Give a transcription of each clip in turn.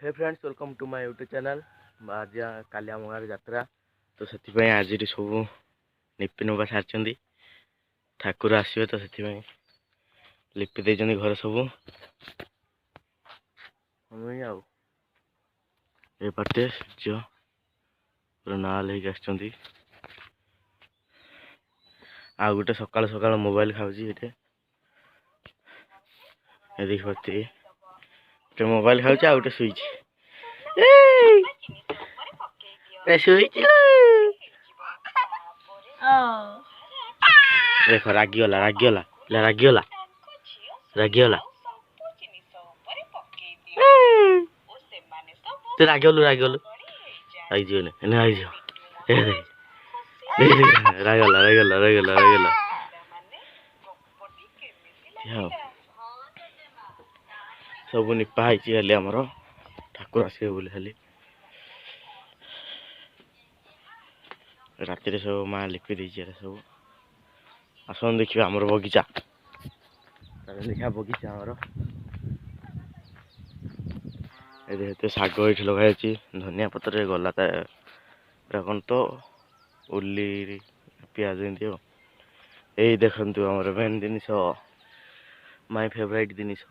Hey friends welcome to my YouTube channel. आज काली आम गाँव यात्रा तो से आज सब लिपि नवा सारी ठाकुर आसवे तो से लिपि दे घर सब आटे झील पूरा नाल आ गोटे सकाल सकाल मोबाइल खाऊँ ये देखते मोबाइल खाऊँ आ गोटे शुई देख रागिगला रागिगला रागिगला रागिगला तू रागलु रागलु रागला रागला रागला रागला सब निपाई खाली आमर ठाकुर आसवे बोली खाली राति सब माँ लिपि दे सब आसन देखिए आमर बगीचा देखा बगीचा आमर ये शाग ये लगाई धनिया पत्र गला कौन तो उली पिज यही देखु आम मेन जिन माय फेवरेट जिनिस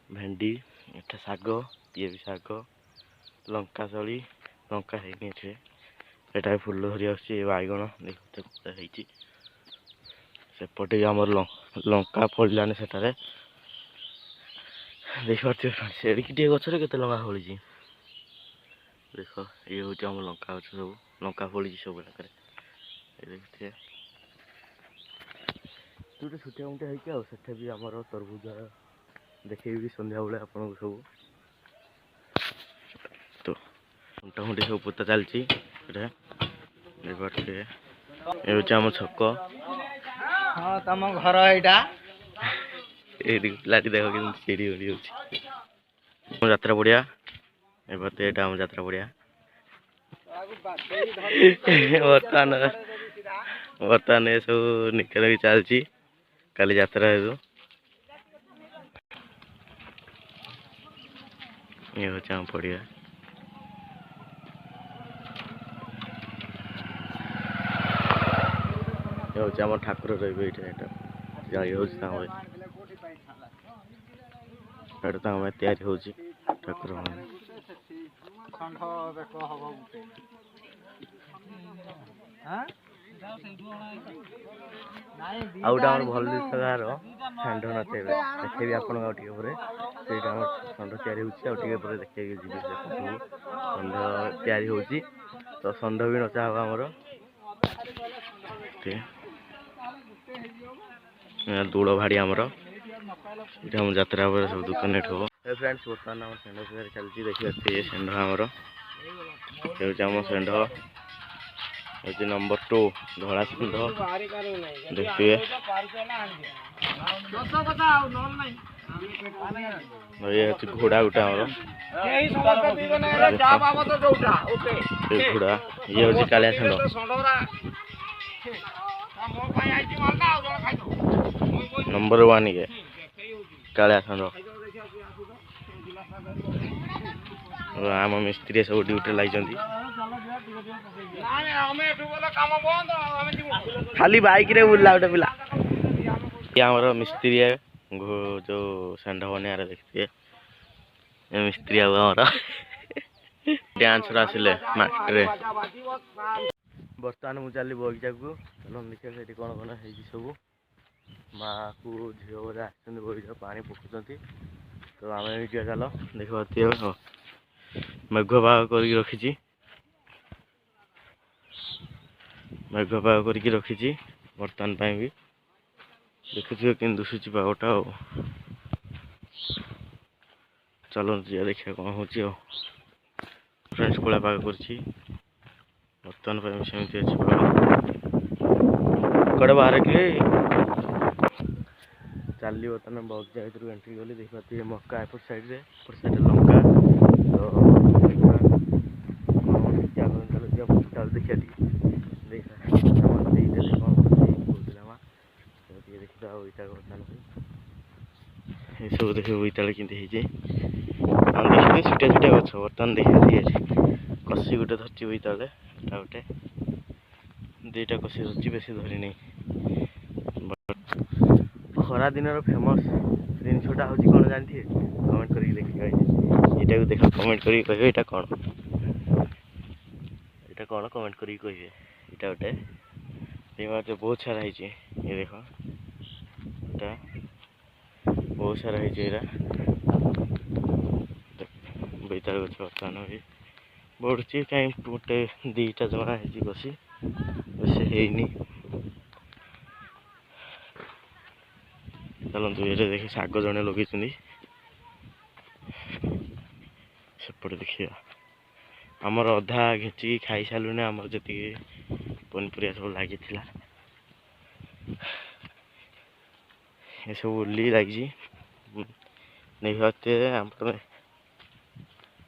भेंडी एटा शाग ये भी शाग लंका चली लंका है फुल धरी आगण देखते सेपटे आमर लंका फलिलानी से देख पारे गचर के लंका फली देख ये हूँ आम लंका गच सब लंका फली सब देखते गोटे छुटिया मुटिया होते भी आमर तरबुज देखेबी संध्या बेले आपन सब तो मुंटा मुंटी सब पोता चलती आम छक हाँ तुम घर लाठी देख कि सीढ़ी उड़ी हो यात्रा पड़िया आम यात्रा पड़िया बर्तमान बर्तमान ये सब निके निके चलती काली यात्रा है ये हूँ आम पड़िया ये हूँ आम ठाकुर रे जाई हो तैयारी हो ठाकुर आउट भल गाँव षंढ नचेबे देखेबी आपन षंढ तैयारी हो देखे षंढ तैयारी हो तो षंढ भी नचा हम आमर दूड़ भाड़ी आमर हम यात्रा सब दुकान हम फ्रेंड्स बर्तमान आम षंढ तैयारी चलती देखिए ये षंढ आमर आम षंढ ये नंबर 2 धला षंढ देखिए ये घोड़ा गोटे आमर घोड़ा ये हूँ कालिया षंढ नंबर 1 के कालिया षंढ आम मिस्त्री सब ड्यूटी लगी खाली बाइक रे बुला गोटे पिला ये आमर मिस्त्री है जो षंढ बनिया देखते मिस्त्री आमर डांसर आसिले मास्टर बर्तमान मुझे चली बगीचा को चलो देखिए से कौन कौन है सब माँ को झील बोले आसुँच बगीचा पानी पकाउं तो आम भी चल देख पारे मेघ पाग कर रखी मेघ पाग कर रखी बर्तमान भी देखुए कि दुसुची पागटा चलो देखिए कौन हो फ्रेंड्स कला पाग कर बर्तमान सेमती अच्छी कड़े बाहर के चली बर्तमान बगीचा भर एंट्री गली देख पारे मक्का एपट साइड लंका तो देखिए देखा सब देखे बोईताल कि देखिए छुटिया छुटिया गछ बर्तमान देखिए कषि गोटे धरची बई तले एटा गोटे दुईटा कषि धरची बेसी धरी नहीं खरा दिन फेमस जिनसटा हूँ कौन जानते कमेंट करके देखिए यहाँ देख कमेंट करके कहे यहाँ कौन कमेंट करके कहे यहाँ गोटे ये बहुत सारा है ये देख यहाँ बहुत सारा है बैताल गछ बर्तमान भी बढ़ुची कहीं गोटे दीटा जमा है कषि बेसी है चलतु ये देखिए शाग जड़े लगे सेपटे देखिए आमर अधा घेची खाई सारूँ आमर जी पनीपरिया सब लगी ये सब उली लगी नहीं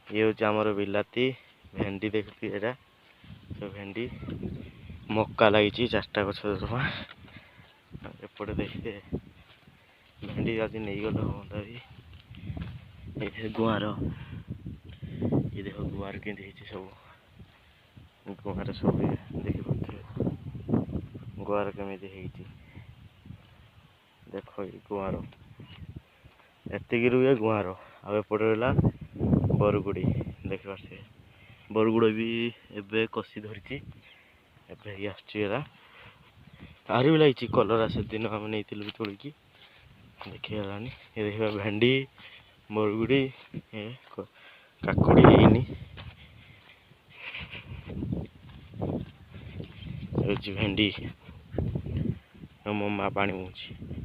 ये हूँ आमर बिलाती भेंडी देखती है सब भेंडी मक्का लगी 4टा गछ जमा एपटे देखिए भेंडी आज नहीं गल हाँ भी ये गुआर ये देख गुआर के सब गुआर सब देखी पारे गुआर केमी देख ये गुआर एति ये गुआर आपटे रहा बरगुड़ी देख पारे बरगुड़ भी एबे कषि धरी आसरा आहुरी भी लगी कलर से दिन आम नहीं तोड़िकी देखिए ये देखा भेंडी बरगुड़ी काकुड़ी भेंडी मो माँ पानी मुझी